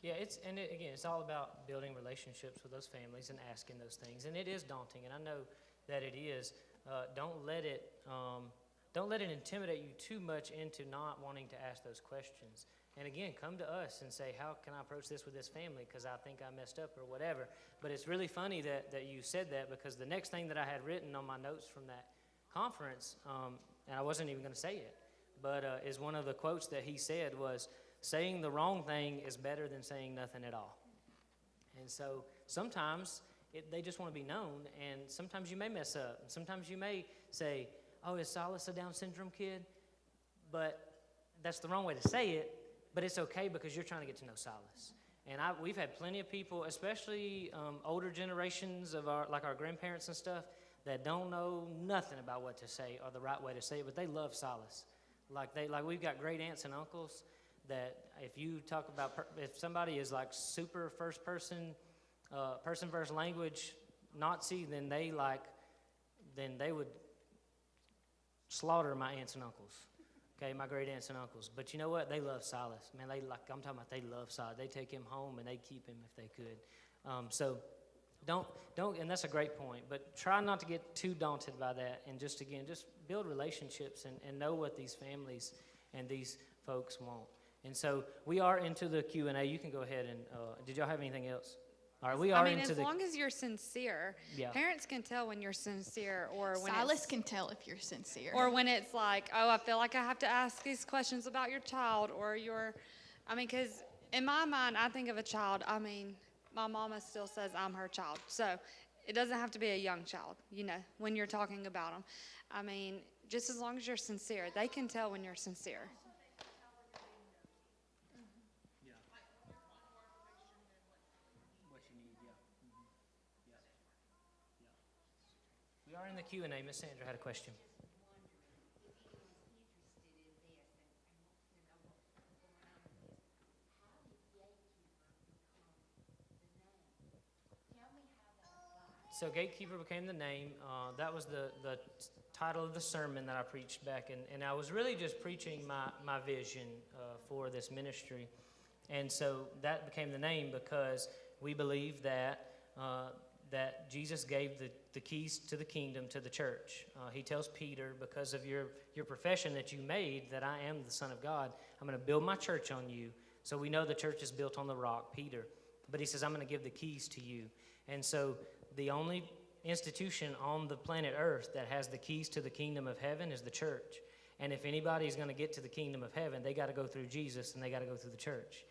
Yeah, it's all about building relationships with those families and asking those things, and it is daunting, and I know that it is. Don't let it intimidate you too much into not wanting to ask those questions. And again, come to us and say, how can I approach this with this family because I think I messed up or whatever. But it's really funny that you said that, because the next thing that I had written on my notes from that conference, and I wasn't even going to say it, but is one of the quotes that he said was, saying the wrong thing is better than saying nothing at all. And so sometimes they just want to be known, and sometimes you may mess up. Sometimes you may say, oh, is Silas a Down syndrome kid? But that's the wrong way to say it, but it's okay because you're trying to get to know Silas. And we've had plenty of people, especially older generations of our grandparents and stuff, that don't know nothing about what to say or the right way to say it, but they love Silas. Like we've got great aunts and uncles that if you talk about, if somebody is like super first person first language Nazi, then they would slaughter my aunts and uncles, okay, my great aunts and uncles. But you know what? They love Silas. Man, I'm talking about they love Silas. They take him home and they keep him if they could. So don't, and that's a great point, but try not to get too daunted by that, and just build relationships and know what these families and these folks want. And so we are into the Q&A. You can go ahead and, did y'all have anything else? All right, we are into as long as you're sincere. Yeah. Parents can tell when you're sincere, or when Silas can tell if you're sincere. Or when it's like, oh, I feel like I have to ask these questions about your child, or because in my mind, I think of a child, my mama still says I'm her child. So it doesn't have to be a young child, when you're talking about them. Just as long as you're sincere, they can tell when you're sincere. We are in the Q&A. Miss Sandra had a question. So Gatekeeper became the name. That was the title of the sermon that I preached back. And I was really just preaching my vision for this ministry. And so that became the name because we believe that Jesus gave the keys to the kingdom to the church. He tells Peter, because of your profession that you made, that I am the Son of God, I'm going to build my church on you. So we know the church is built on the rock, Peter. But he says, I'm going to give the keys to you. And so the only institution on the planet Earth that has the keys to the kingdom of heaven is the church. And if anybody's going to get to the kingdom of heaven, they got to go through Jesus and they got to go through the church.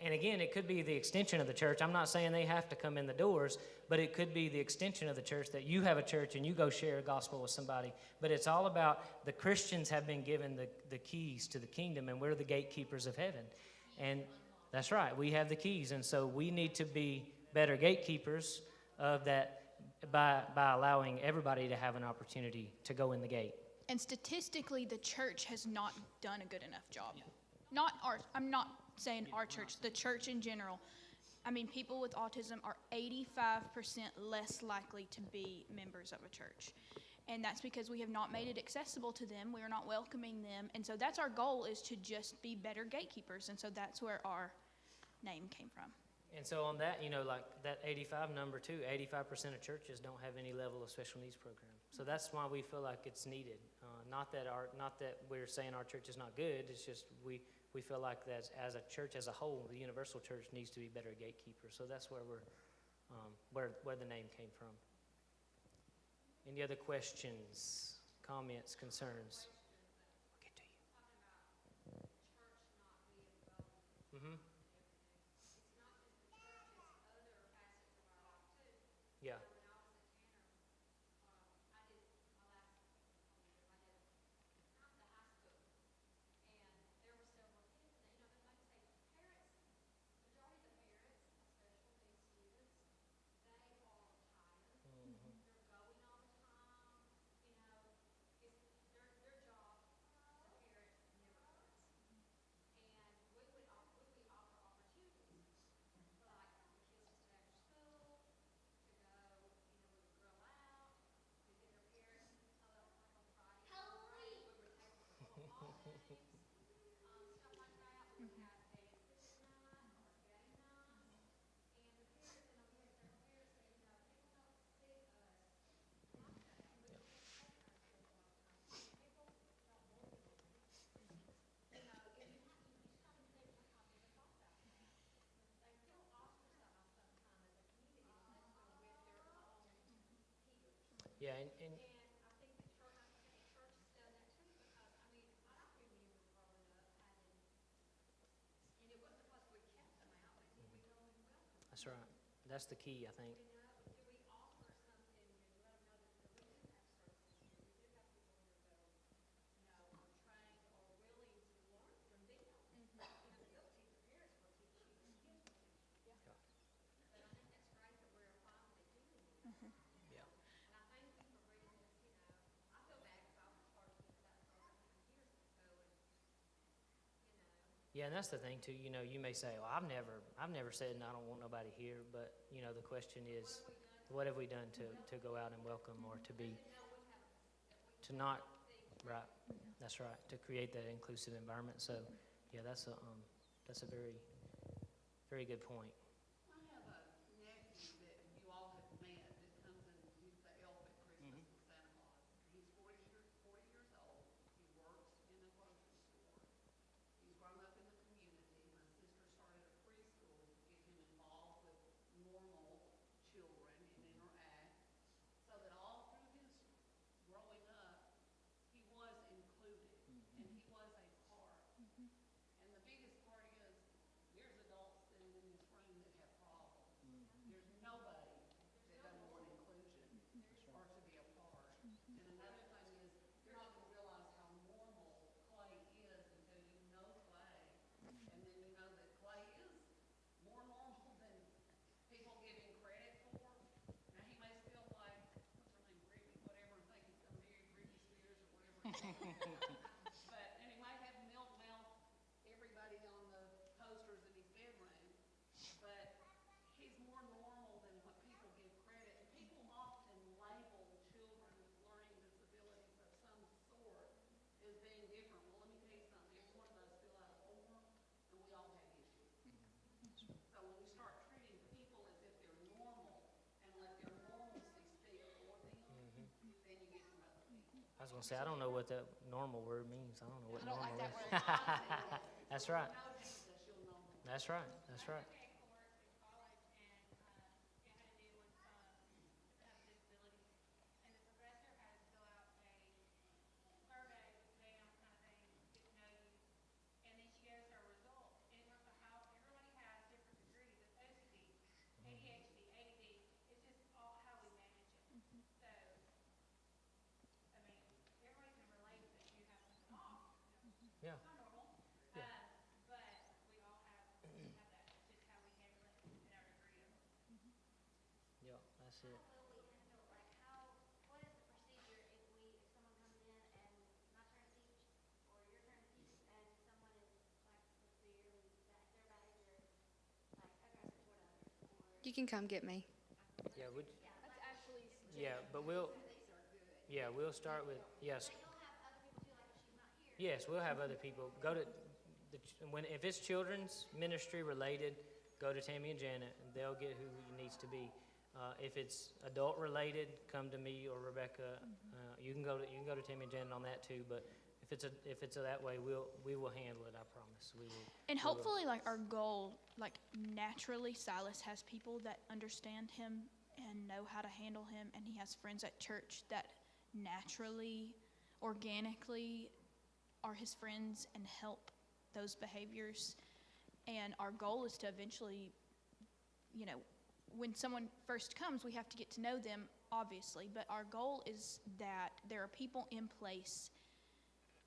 And again, it could be the extension of the church. I'm not saying they have to come in the doors, but it could be the extension of the church, that you have a church and you go share a gospel with somebody. But it's all about the Christians have been given the keys to the kingdom, and we're the gatekeepers of heaven. And that's right, we have the keys. And so we need to be better gatekeepers of that by allowing everybody to have an opportunity to go in the gate. And statistically, the church has not done a good enough job. Yeah. Not ours. I'm not saying our church, the church in general. I mean, people with autism are 85% less likely to be members of a church. And that's because we have not made it accessible to them. We are not welcoming them. And so that's our goal, is to just be better gatekeepers. And so that's where our name came from. And so on that, like that 85 number too, 85% of churches don't have any level of special needs program. So that's why we feel like it's needed. Not that we're saying our church is not good. It's just we feel like that as a church as a whole, the universal church needs to be better gatekeepers. So that's where where the name came from. Any other questions, comments, concerns? I'll get to you. Mm-hmm. Yeah. Yeah, and that's right. That's the key, I think. Yeah. Yeah, and that's the thing too. You may say, "Well, I've never said, and I don't want nobody here." But the question is, what have we done to go out and welcome, or to not, right? That's right. To create that inclusive environment. So, yeah, that's a very, very good point. I have a nephew that you all have met that comes and he's the elf at Christmas with Santa Claus. He's 40 years old. He works in a grocery store. He's grown up in the community. My sister started a preschool to get him involved with normal children and interact, so that all through his growing up, he was included and he was a part. And the biggest part is, there's adults sitting in this room that have problems. There's nobody that doesn't want inclusion or to be a part. And another thing is, you're not going to realize how normal Clay is until you know Clay. And then you know that Clay is more normal than people give him credit for. Now, he may still like, what's her name, Britney, whatever, and think he's going to marry Britney Spears or whatever. And he might have milk mouth everybody on the posters in his bedroom, but he's more normal than what people give credit. And people often label children with learning disabilities of some sort as being different. Well, let me tell you something. Every one of us fill out a form, and we all have issues. So when you start treating people as if they're normal and let their normalcy speak for them, then you get some other people. I was gonna say, I don't know what that normal word means. I don't know what I don't normal like that is. word. That's right. If you know Jesus, you'll know him. That's right. That's right. Yeah. Yeah. Yeah, that's it. You can come get me. Yeah, That's Ashley's. yeah, but we'll start with, yes. Yes, we'll have other people. Go to, if it's children's ministry related, go to Tammy and Janet, and they'll get who it needs to be. If it's adult related, come to me or Rebecca. You can go to Tammy and Janet on that too. But if it's that way, we will handle it. I promise. We will. And hopefully, like our goal, like naturally, Silas has people that understand him and know how to handle him, and he has friends at church that naturally, organically, are his friends and help those behaviors. And our goal is to eventually, when someone first comes, we have to get to know them, obviously. But our goal is that there are people in place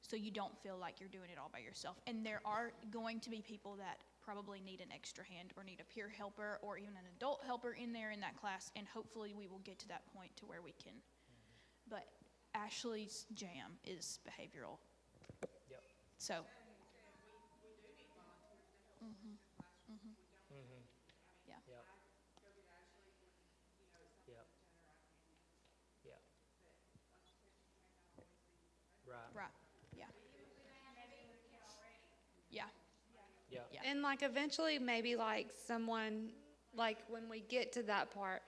so you don't feel like you're doing it all by yourself. And there are going to be people that probably need an extra hand or need a peer helper or even an adult helper in there in that class. And hopefully we will get to that point to where we can. But Ashley's jam is behavioral. Yep. So. Yeah. Yep. Yep. Yeah. Right. Yeah. Yeah. Yeah. Yeah. And like eventually maybe like someone, like when we get to that part,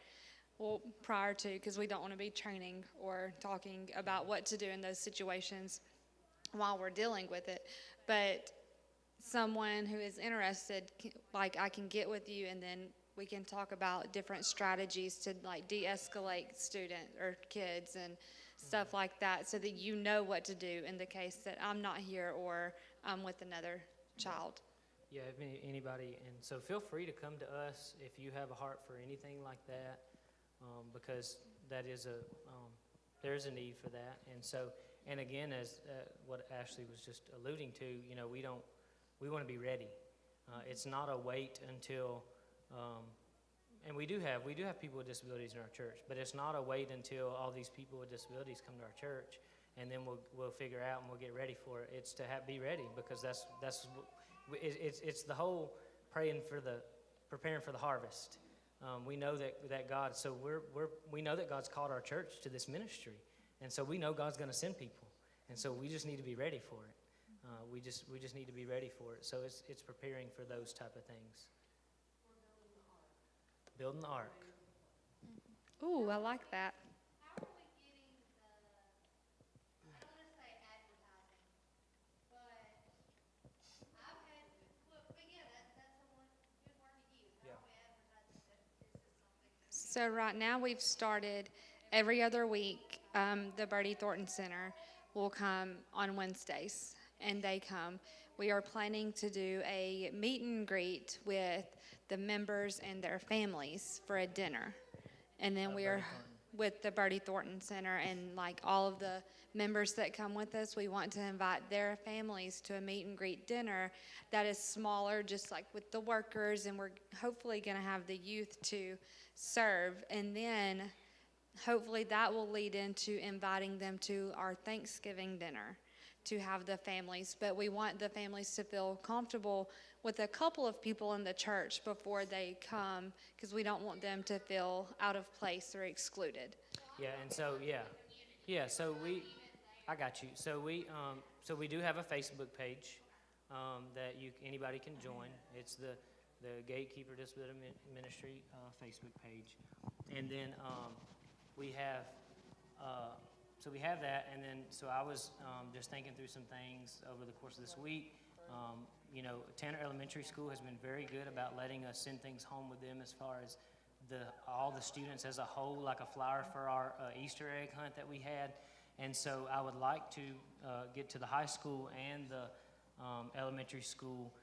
well, prior to, because we don't want to be training or talking about what to do in those situations while we're dealing with it. But someone who is interested, like I can get with you and then we can talk about different strategies to like de-escalate students or kids and stuff like that so that you know what to do in the case that I'm not here or I'm with another child. Yeah, if anybody, and so feel free to come to us if you have a heart for anything like that, because that is there's a need for that. And so, and again, as what Ashley was just alluding to, we want to be ready. It's not a wait until, and we do have people with disabilities in our church, but it's not a wait until all these people with disabilities come to our church, and then we'll figure out and we'll get ready for it. It's to be ready, because it's the whole preparing for the harvest. We know that God, so we know that God's called our church to this ministry, and so we know God's going to send people, and so we just need to be ready for it. We just need to be ready for it. So it's preparing for those type of things. Building the ark. Ooh, I like that. How are we getting I don't want to say advertising, but I've had, look, again, that's someone, good word to use. How are we advertising that this is something? So right now we've started every other week. The Bertie Thornton Center will come on Wednesdays, and they come. We are planning to do a meet and greet with the members and their families for a dinner. And then we are with the Bertie Thornton Center, and like all of the members that come with us, we want to invite their families to a meet and greet dinner that is smaller, just like with the workers, and we're hopefully going to have the youth to serve. And then hopefully that will lead into inviting them to our Thanksgiving dinner to have the families. But we want the families to feel comfortable with a couple of people in the church before they come, because we don't want them to feel out of place or excluded. Yeah, and so so I got you. So we do have a Facebook page that anybody can join. It's the Gatekeeper Disability Ministry Facebook page, and then we have that, and then so I was just thinking through some things over the course of this week. Tanner Elementary School has been very good about letting us send things home with them as far as all the students as a whole, like a flyer for our Easter egg hunt that we had. And so I would like to get to the high school and the elementary school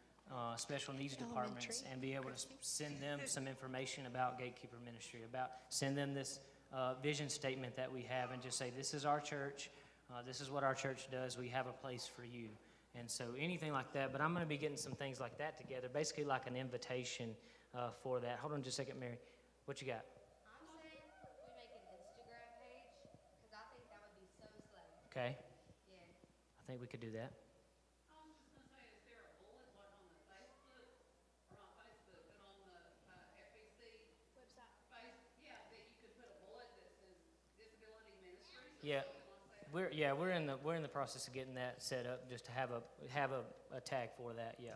special needs departments and be able to send them some information about Gatekeeper Ministry, send them this vision statement that we have, and just say, this is our church, this is what our church does, we have a place for you. And so anything like that, but I'm going to be getting some things like that together, basically like an invitation for that. Hold on just a second, Mary. What you got? I'm saying we make an Instagram page, because I think that would be so slay. Okay. Yeah. I think we could do that. I was just gonna say, is there a bullet like on the Facebook, or not Facebook, but on the FBC Yeah, we're in the process of getting that set up, just to have a tag for that. Yeah.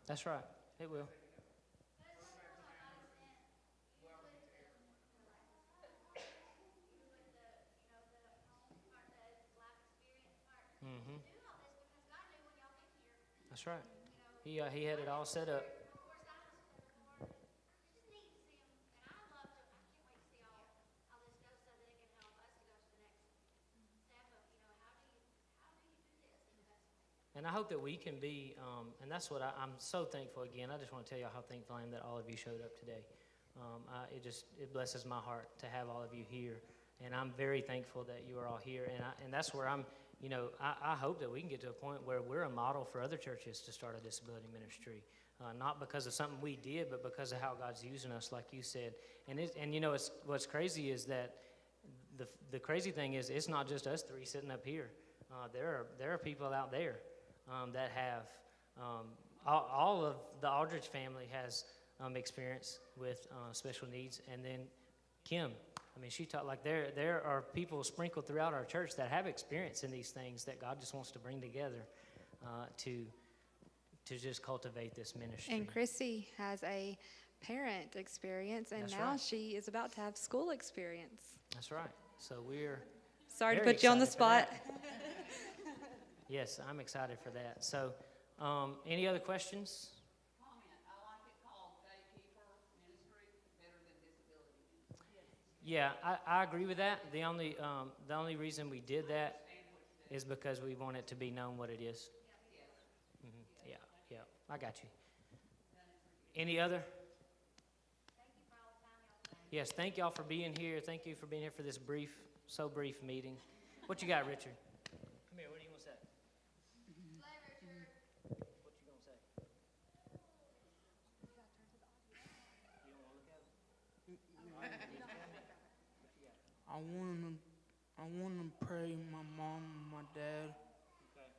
That's right. It will. Mm-hmm. That's right. He had it all set up. And I hope that we can be, and that's what I'm so thankful again. I just want to tell you how thankful I am that all of you showed up today. It blesses my heart to have all of you here, and I'm very thankful that you are all here. And that's where I hope that we can get to a point where we're a model for other churches to start a disability ministry, not because of something we did, but because of how God's using us, like you said. What's crazy is that the crazy thing is it's not just us three sitting up here. There are people out there that have all of the Aldridge family has experience with special needs, and then Kim. I mean, she taught, like, there are people sprinkled throughout our church that have experience in these things that God just wants to bring together to just cultivate this ministry. And Chrissy has a parent experience, and That's now right. she is about to have school experience. That's right. So we're Sorry to very put you on the excited for spot. that. Yes, I'm excited for that. So, any other questions? Comment, I like it called Gatekeeper Ministry, better than Disability Ministry. Yeah, I agree with that. The only reason we did that is because we want it to be known what it is. Mm-hmm. Yeah, I got you. Any other? Yes, thank y'all for being here. Thank you for being here for this brief meeting. What you got, Richard? Come here, what do you want to say? What you gonna say? You don't want to look at it? All right, you tell me. What you got? I want to pray my mom and my dad, Okay.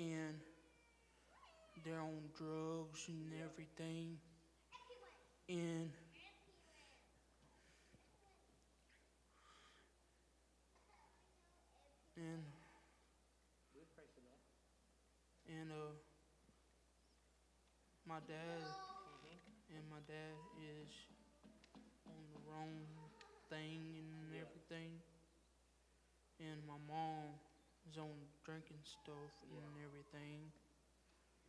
and they're on drugs and everything, and We'll pray for that. my dad is on the wrong thing and everything, and my mom is on drinking stuff and everything.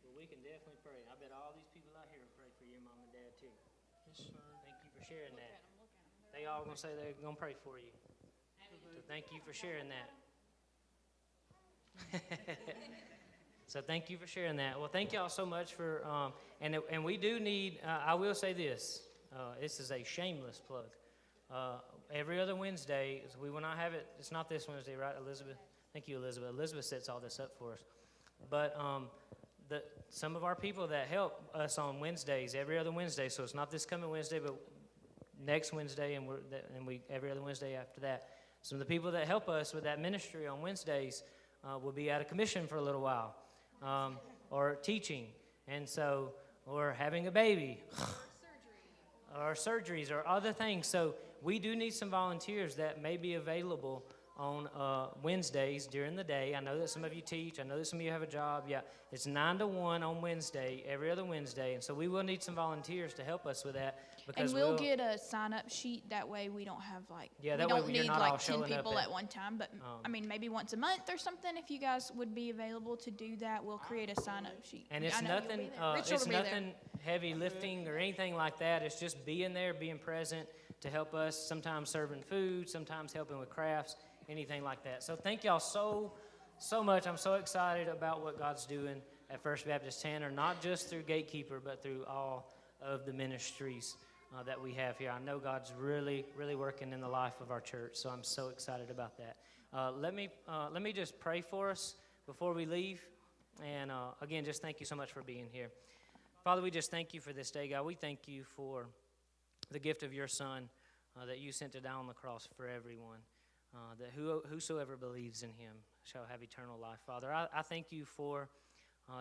Well, we can definitely pray. I bet all these people out here will pray for your mom and dad too. Yes, sir. Thank you for sharing that. They all gonna say they're gonna pray for you. So thank you for sharing that. So thank you for sharing that. Well, thank y'all so much for, and we do need, I will say this, this is a shameless plug. Every other Wednesday, we will not have it, it's not this Wednesday, right, Elizabeth? Thank you, Elizabeth. Elizabeth sets all this up for us. But some of our people that help us on Wednesdays, every other Wednesday, so it's not this coming Wednesday, but next Wednesday, and we every other Wednesday after that. Some of the people that help us with that ministry on Wednesdays will be out of commission for a little while, or teaching, and so, or having a baby, or surgeries, or other things. So we do need some volunteers that may be available on Wednesdays during the day. I know that some of you teach. I know that some of you have a job. Yeah, it's 9 to 1 on Wednesday, every other Wednesday. And so we will need some volunteers to help us with that. Because And we'll get a sign-up sheet. That way we don't have Yeah, we that way don't you're need not all like 10 showing up people at- at one time. But I mean, maybe once a month or something. If you guys would be available to do that, we'll create a sign-up sheet. And it's I know you'll be nothing, there. Richard it's will be there. nothing heavy lifting or anything like that. It's just being there, being present to help us, sometimes serving food, sometimes helping with crafts, anything like that. So thank y'all so much. I'm so excited about what God's doing at First Baptist Tanner, not just through Gatekeeper, but through all of the ministries that we have here. I know God's really, really working in the life of our church, so I'm so excited about that. Let me just pray for us before we leave. And again, just thank you so much for being here. Father, we just thank you for this day, God. We thank you for the gift of your Son that you sent to die on the cross for everyone, that whosoever believes in him shall have eternal life. Father, I thank you for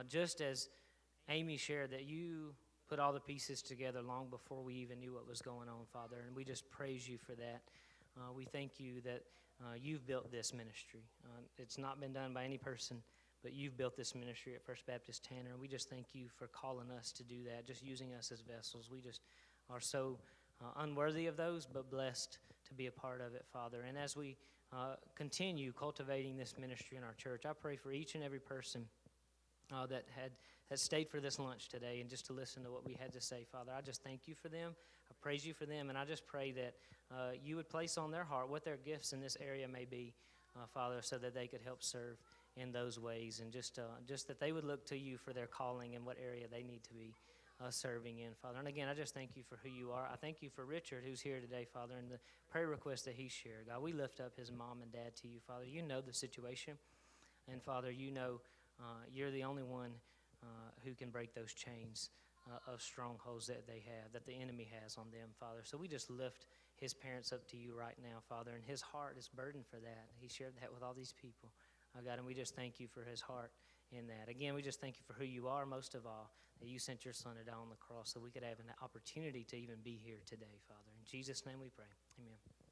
just as Amy shared, that you put all the pieces together long before we even knew what was going on, Father, and we just praise you for that. We thank you that you've built this ministry. It's not been done by any person, but you've built this ministry at First Baptist Tanner, and we just thank you for calling us to do that, just using us as vessels. We just are so unworthy of those, but blessed to be a part of it, Father. And as we continue cultivating this ministry in our church, I pray for each and every person that stayed for this lunch today and just to listen to what we had to say, Father. I just thank you for them. I praise you for them, and I just pray that you would place on their heart what their gifts in this area may be, Father, so that they could help serve in those ways, and just that they would look to you for their calling and what area they need to be serving in, Father. And again, I just thank you for who you are. I thank you for Richard, who's here today, Father, and the prayer request that he shared. God, we lift up his mom and dad to you, Father. You know the situation, and Father, you know you're the only one who can break those chains of strongholds that they have, that the enemy has on them, Father. So we just lift his parents up to you right now, Father, and his heart is burdened for that. He shared that with all these people, God, and we just thank you for his heart in that. Again, we just thank you for who you are, most of all, that you sent your son to die on the cross so we could have an opportunity to even be here today, Father. In Jesus' name we pray. Amen.